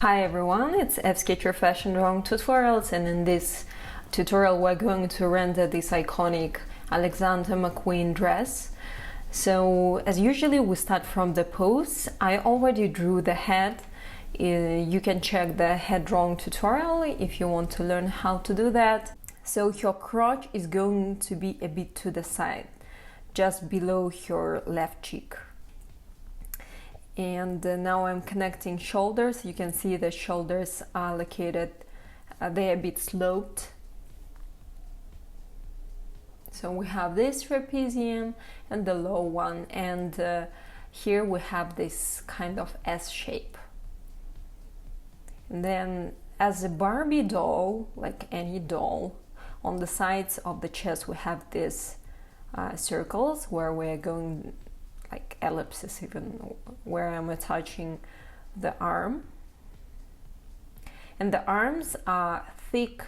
Hi everyone, it's FSketcher Fashion Drawing Tutorials, and in this tutorial we're going to render this iconic Alexander McQueen dress. So as usually we start from the pose. I already drew the head. You can check the head drawing tutorial if you want to learn how to do that. So your crotch is going to be a bit to the side, just below your left cheek. And now I'm connecting shoulders. You can see the shoulders are located, they're a bit sloped. So we have this trapezium and the low one, and here we have this kind of S shape. And then as a Barbie doll, like any doll, on the sides of the chest we have these circles where we're going, like ellipses even, where I'm attaching the arm. And the arms are thick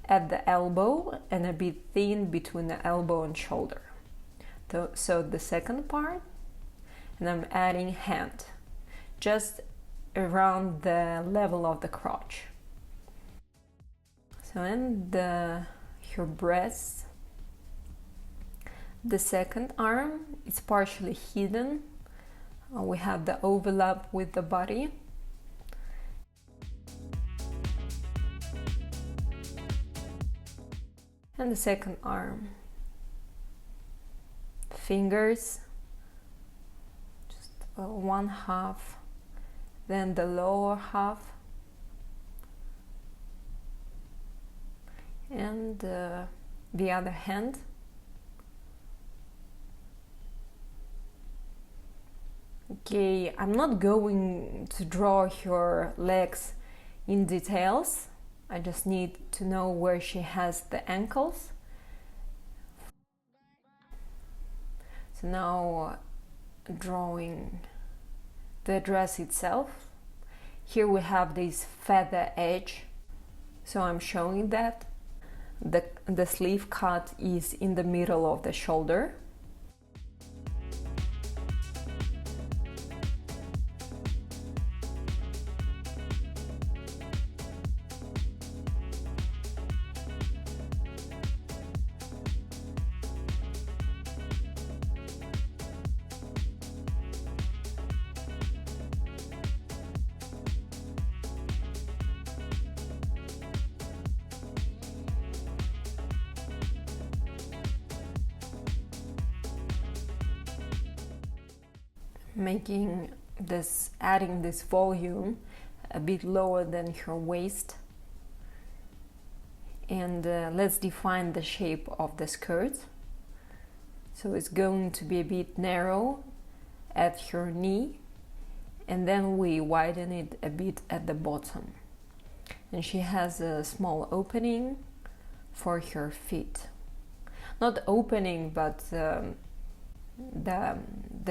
at the elbow and a bit thin between the elbow and shoulder. So the second part, and I'm adding hand just around the level of the crotch. So and your breasts. The second arm is partially hidden. We have the overlap with the body. And the second arm. Fingers, just one half, then the lower half, and the other hand. Okay, I'm not going to draw her legs in details. I just need to know where she has the ankles. So now drawing the dress itself. Here we have this feather edge, so I'm showing that. The sleeve cut is in the middle of the shoulder. Adding this volume a bit lower than her waist. And let's define the shape of the skirt. So it's going to be a bit narrow at her knee, and then we widen it a bit at the bottom. And she has a small opening for her feet. Not opening, but the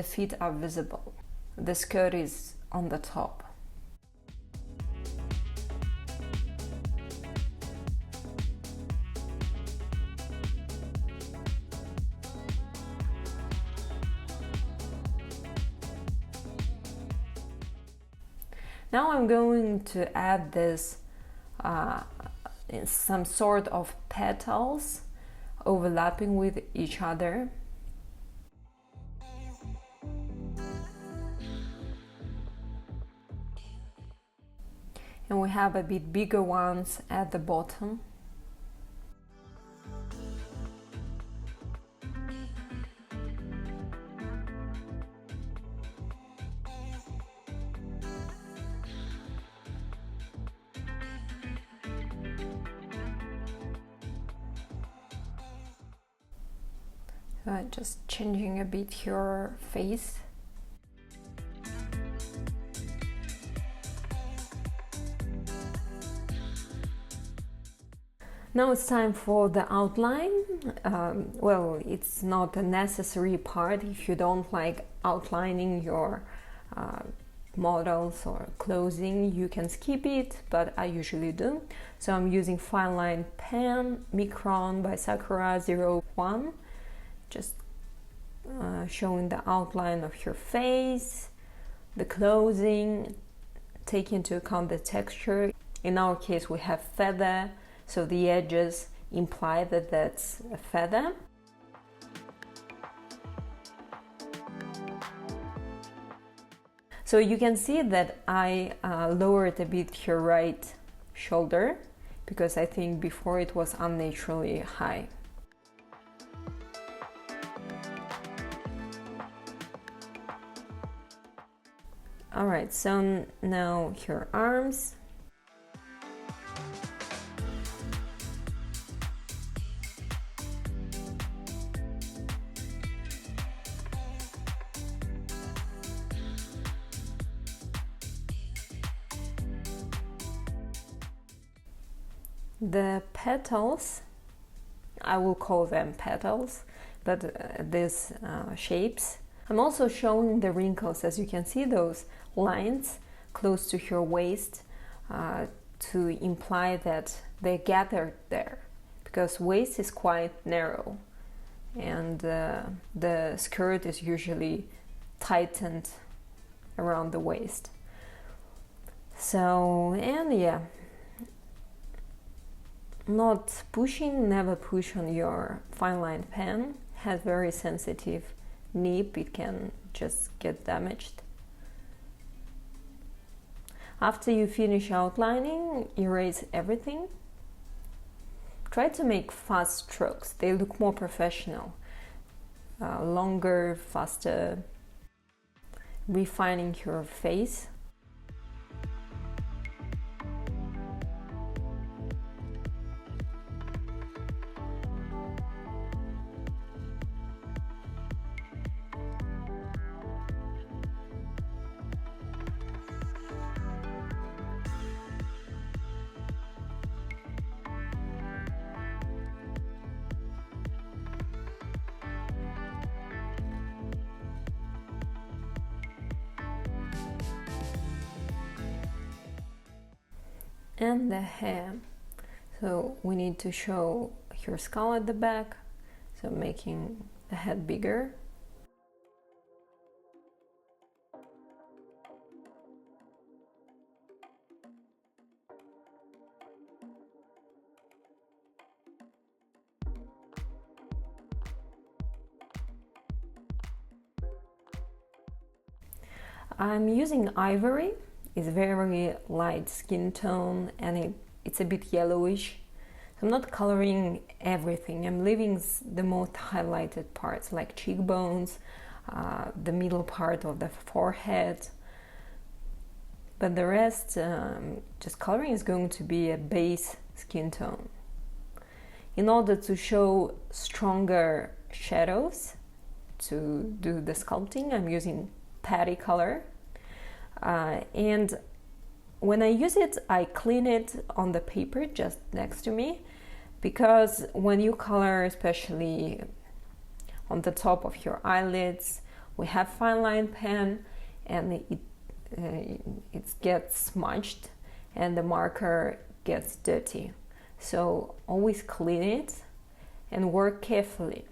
feet are visible. The skirt is on the top. Now I'm going to add this some sort of petals overlapping with each other. And we have a bit bigger ones at the bottom. Just changing a bit her face. Now it's time for the outline. Well, it's not a necessary part. If you don't like outlining your models or clothing, you can skip it, but I usually do. So I'm using fine line pen Micron by Sakura 01, just showing the outline of your face, the clothing, take into account the texture. In our case, we have feather, so the edges imply that that's a feather. So you can see that I lowered a bit her right shoulder because I think before it was unnaturally high. Alright, so now her arms. The petals, I will call them petals, but these shapes. I'm also showing the wrinkles, as you can see those lines close to her waist to imply that they gathered there, because waist is quite narrow and the skirt is usually tightened around the waist. So, and yeah, not pushing, never push on your fine line pen, has very sensitive nib, it can just get damaged. After you finish outlining, erase everything. Try to make fast strokes, they look more professional. Longer, faster, refining your face. And the hair, so we need to show her skull at the back, so making the head bigger. I'm using ivory. It's very light skin tone and it's a bit yellowish. I'm not coloring everything, I'm leaving the most highlighted parts like cheekbones, the middle part of the forehead, but the rest, just coloring is going to be a base skin tone. In order to show stronger shadows to do the sculpting, I'm using patty color. And when I use it, I clean it on the paper just next to me, because when you color, especially on the top of your eyelids, we have fine line pen and it gets smudged and the marker gets dirty. So always clean it and work carefully,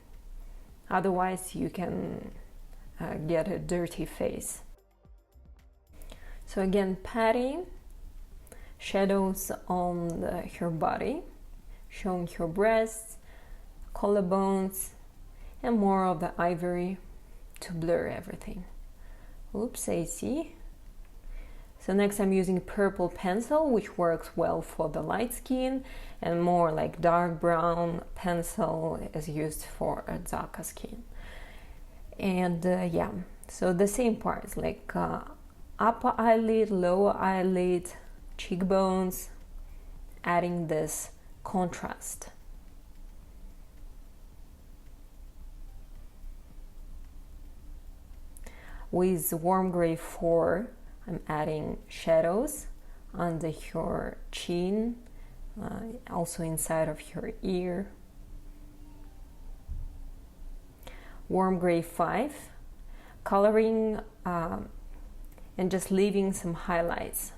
otherwise you can get a dirty face. So again, patting, shadows on her body, showing her breasts, collarbones, and more of the ivory to blur everything. Oops, I see. So next I'm using purple pencil, which works well for the light skin, and more like dark brown pencil is used for a darker skin. And yeah, so the same parts like upper eyelid, lower eyelid, cheekbones, adding this contrast. With warm gray 4, I'm adding shadows under her chin, also inside of her ear. Warm gray 5, coloring and just leaving some highlights.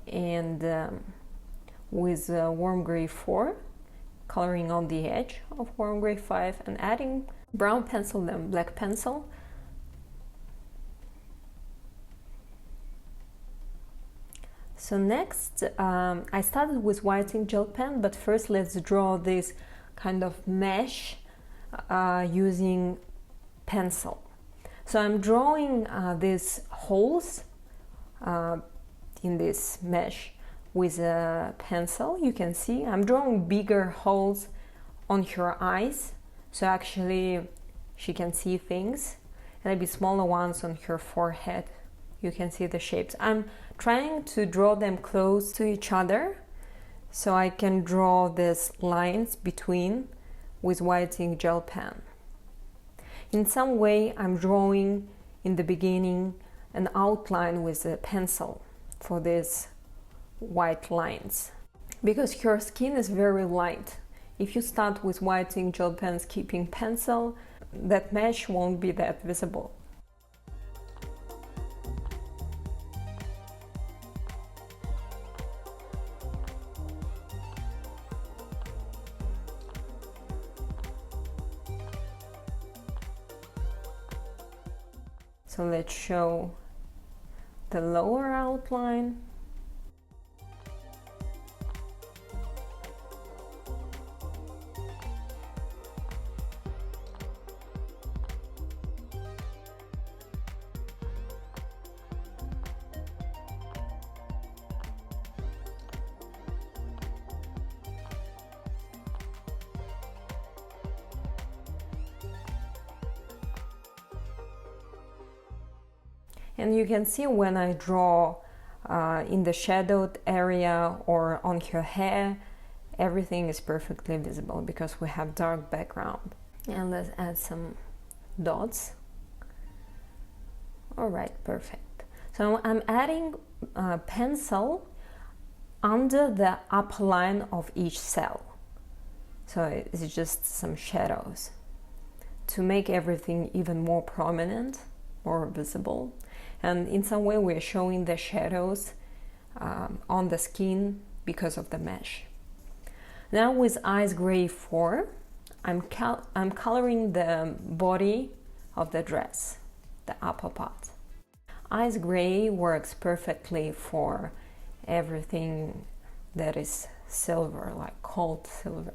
And with warm gray 4, coloring on the edge of warm gray 5 and adding brown pencil, then black pencil. So next, I started with white ink gel pen, but first let's draw this kind of mesh using pencil. So I'm drawing these holes in this mesh with a pencil. You can see I'm drawing bigger holes on her eyes, so actually she can see things, and a bit smaller ones on her forehead. You can see the shapes. I'm trying to draw them close to each other so I can draw these lines between with white ink gel pen. In some way I'm drawing in the beginning an outline with a pencil for these white lines, because her skin is very light. If you start with white ink gel pen skipping pencil, that mesh won't be that visible. So let's show the lower outline. And you can see when I draw in the shadowed area or on her hair, everything is perfectly visible because we have dark background. And let's add some dots. All right, perfect. So I'm adding pencil under the upper line of each cell. So it's just some shadows to make everything even more prominent, more visible. And in some way we're showing the shadows on the skin because of the mesh. Now with Ice Gray 4, I'm coloring the body of the dress, the upper part. Ice Gray works perfectly for everything that is silver, like cold silver.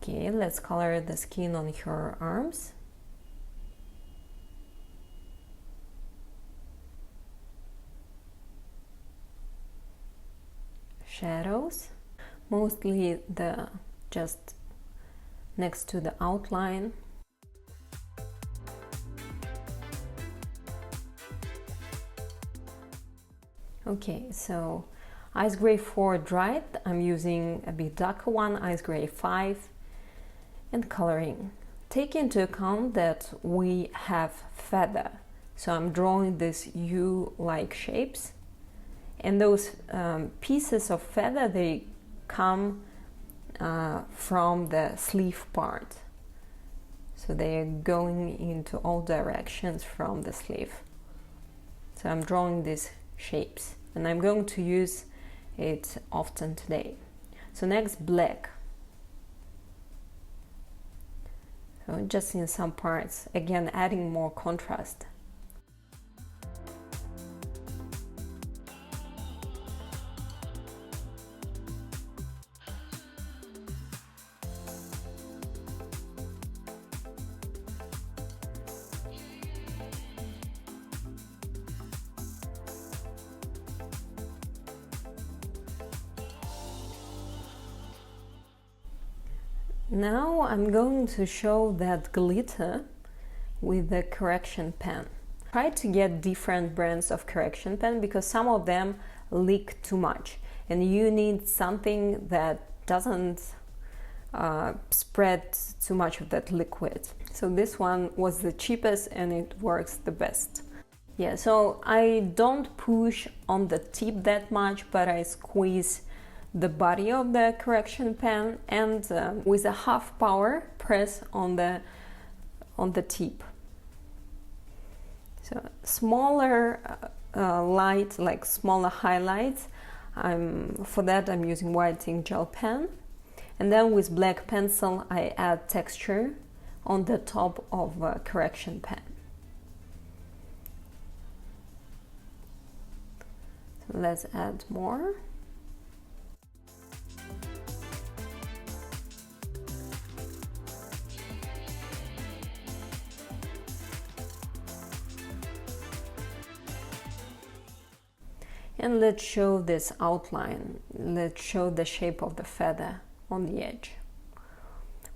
Okay, let's color the skin on her arms. Shadows, mostly just next to the outline. Okay, so Ice Gray 4 dried. I'm using a bit darker one, Ice Gray 5. And coloring. Take into account that we have feather, so I'm drawing these U-like shapes, and those pieces of feather, they come from the sleeve part, so they are going into all directions from the sleeve. So I'm drawing these shapes, and I'm going to use it often today. So next, black. So just in some parts, again adding more contrast. Now I'm going to show that glitter with the correction pen. Try to get different brands of correction pen because some of them leak too much and you need something that doesn't spread too much of that liquid. So this one was the cheapest and it works the best. Yeah, so I don't push on the tip that much, but I squeeze the body of the correction pen and with a half power press on the tip. So smaller light, like smaller highlights, for that I'm using white ink gel pen, And then with black pencil I add texture on the top of a correction pen. So let's add more. And let's show this outline. Let's show the shape of the feather on the edge.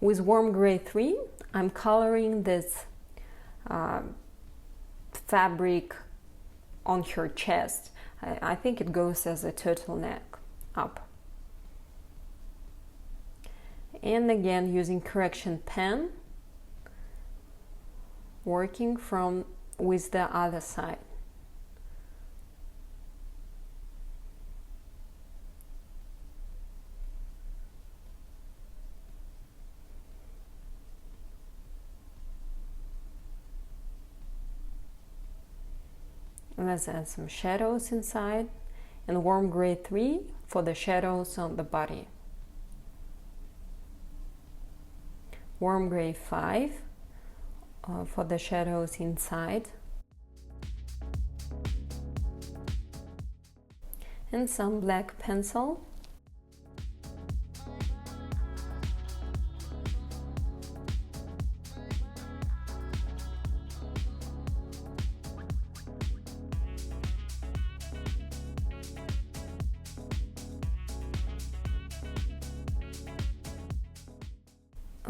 With warm gray 3, I'm coloring this fabric on her chest. I think it goes as a turtleneck up. And again, using correction pen, working with the other side. Let's add some shadows inside, and warm gray 3 for the shadows on the body. Warm gray 5 for the shadows inside. And some black pencil.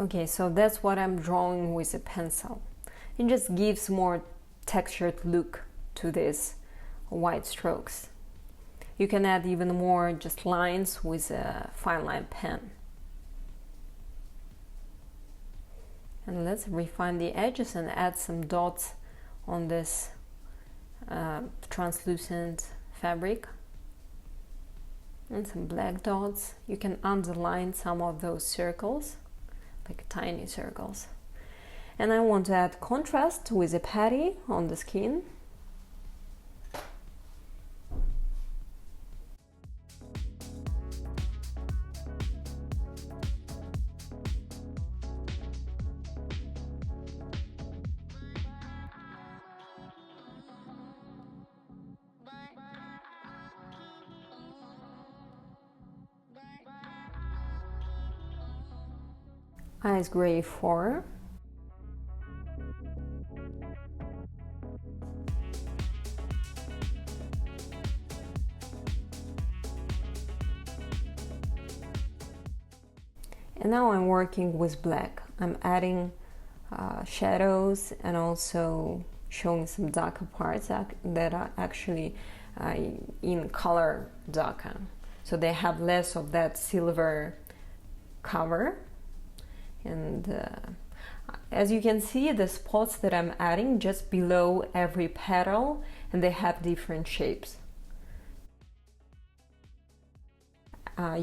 Okay, so that's what I'm drawing with a pencil. It just gives more textured look to these white strokes. You can add even more just lines with a fine line pen. And let's refine the edges and add some dots on this translucent fabric. And some black dots. You can underline some of those circles, like tiny circles. And I want to add contrast with a patty on the skin. Ice gray 4. And now I'm working with black. I'm adding shadows and also showing some darker parts that are actually in color darker. So they have less of that silver cover. And as you can see, the spots that I'm adding just below every petal, and they have different shapes.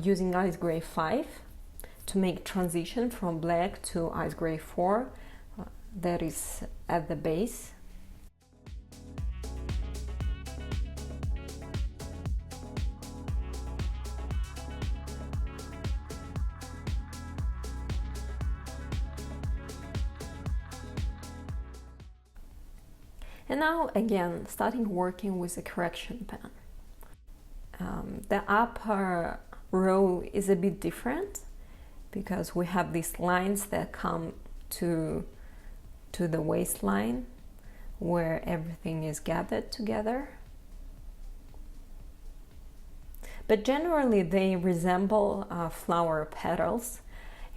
Using ice gray 5 to make transition from black to ice gray 4, that is at the base. And now again, starting working with a correction pen. The upper row is a bit different because we have these lines that come to the waistline where everything is gathered together. But generally they resemble flower petals,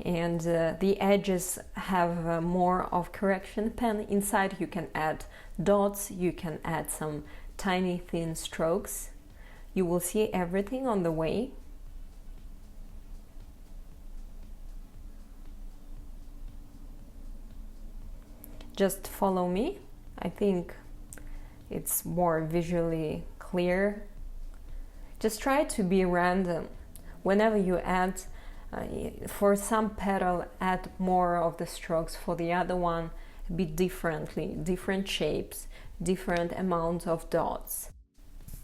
and the edges have more of correction pen. Inside you can add dots, you can add some tiny thin strokes. You will see everything on the way. Just follow me. I think it's more visually clear. Just try to be random. Whenever you add, for some petal, add more of the strokes. For the other one, a bit differently, different shapes, different amounts of dots.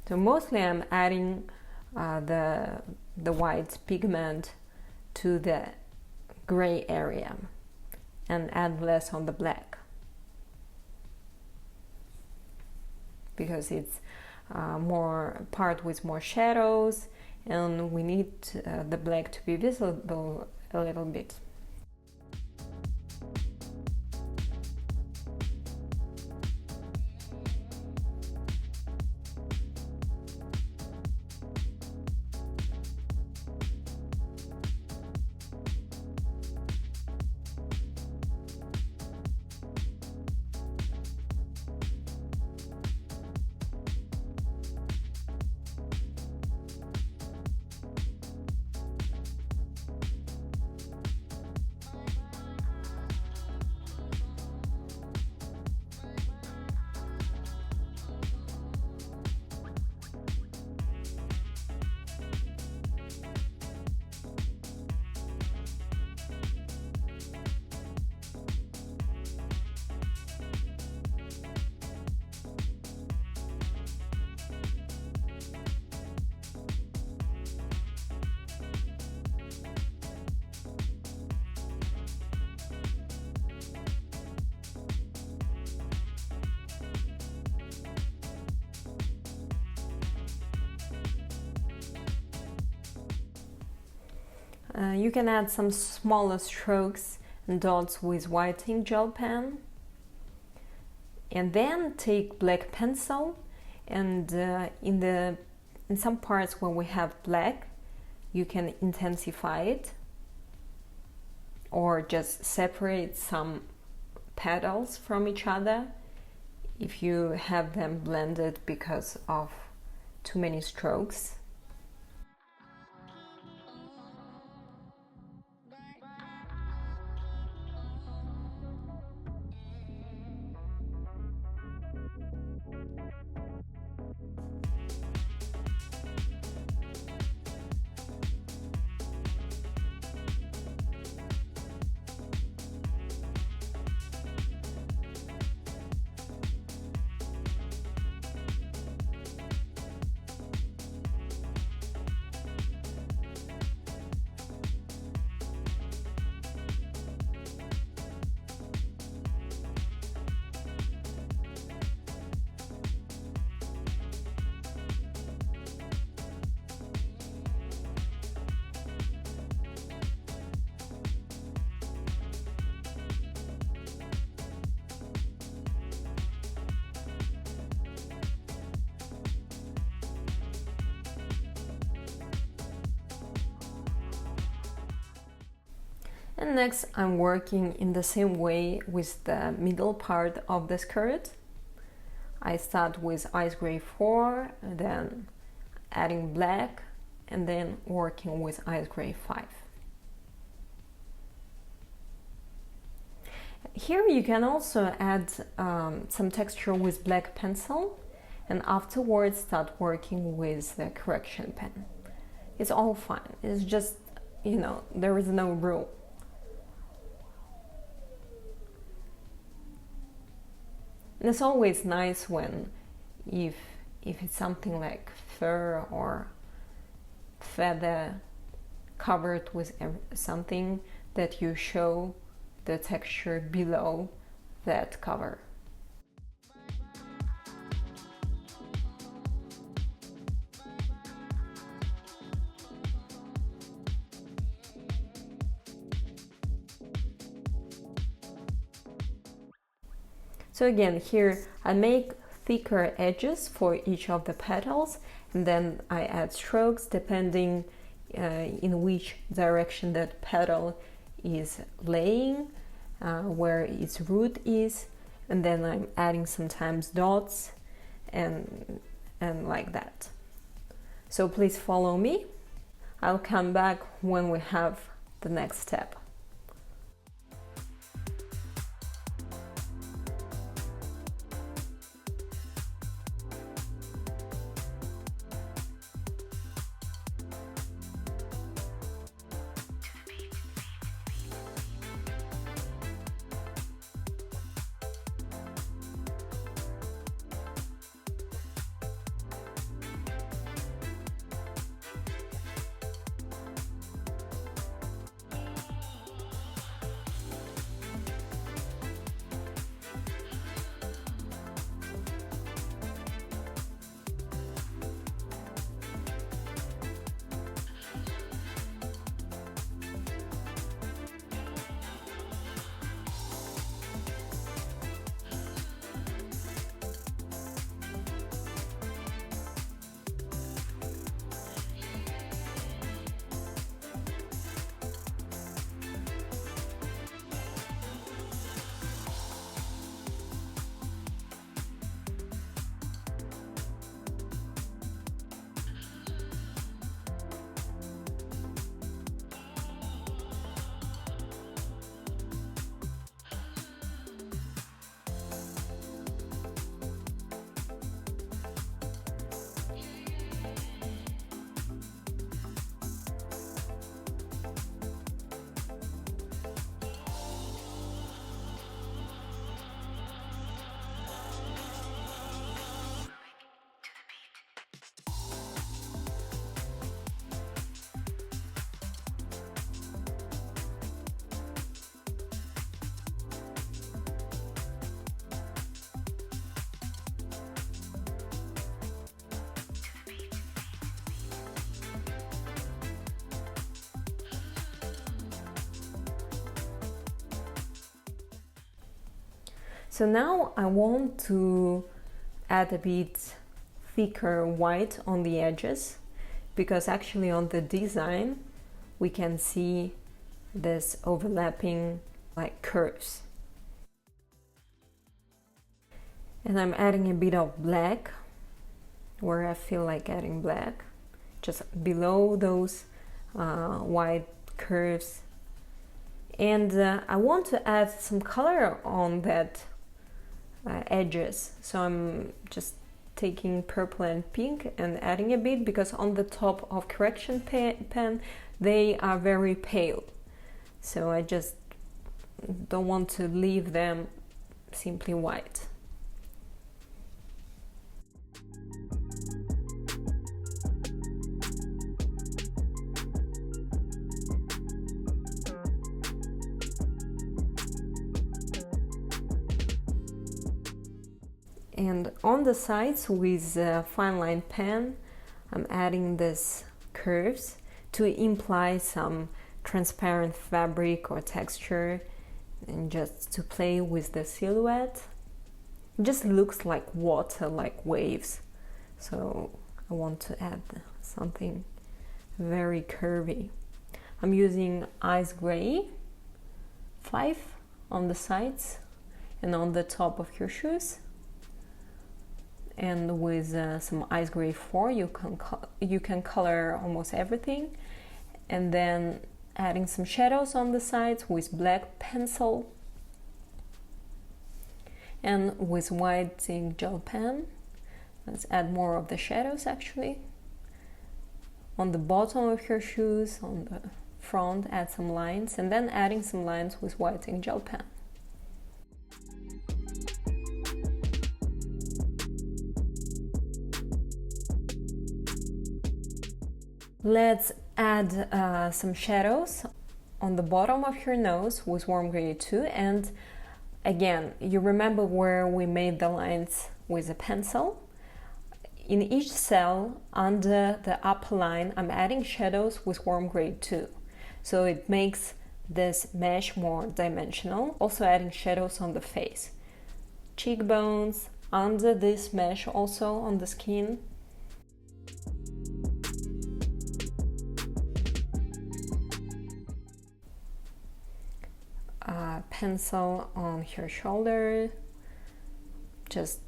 So mostly I'm adding the white pigment to the gray area and add less on the black, because it's more part with more shadows, and we need the black to be visible a little bit. You can add some smaller strokes and dots with white ink gel pen, and then take black pencil, and in some parts where we have black, you can intensify it or just separate some petals from each other if you have them blended because of too many strokes. And next I'm working in the same way with the middle part of the skirt. I start with ice gray 4, then adding black, and then working with ice gray 5. Here you can also add some texture with black pencil, and afterwards start working with the correction pen. It's all fine. It's just, you know, there is no rule. And it's always nice when, if it's something like fur or feather covered with something, that you show the texture below that cover. So again, here I make thicker edges for each of the petals, and then I add strokes depending in which direction that petal is laying, where its root is, and then I'm adding sometimes dots and like that. So please follow me. I'll come back when we have the next step. So now I want to add a bit thicker white on the edges, because actually on the design we can see this overlapping like curves. And I'm adding a bit of black where I feel like adding black, just below those white curves. And I want to add some color on that edges, so I'm just taking purple and pink and adding a bit, because on the top of correction pen they are very pale, so I just don't want to leave them simply white. And on the sides with a fine line pen, I'm adding these curves to imply some transparent fabric or texture, and just to play with the silhouette. It just looks like water, like waves. So I want to add something very curvy. I'm using ice gray 5 on the sides and on the top of your shoes. And with some ice gray 4 you can color almost everything, and then adding some shadows on the sides with black pencil, and with white ink gel pen let's add more of the shadows actually. On the bottom of your shoes, on the front, add some lines, and then adding some lines with white ink gel pen. Let's add some shadows on the bottom of your nose with warm gray 2, and again, you remember where we made the lines with a pencil? In each cell under the upper line, I'm adding shadows with warm gray 2, so it makes this mesh more dimensional. Also adding shadows on the face, cheekbones, under this mesh, also on the skin. Pencil on her shoulder, just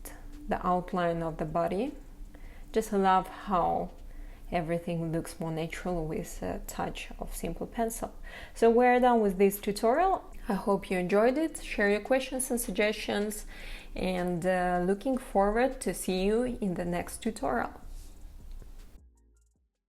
the outline of the body. Just love how everything looks more natural with a touch of simple pencil. So we're done with this tutorial. I hope you enjoyed it. Share your questions and suggestions, and looking forward to see you in the next tutorial.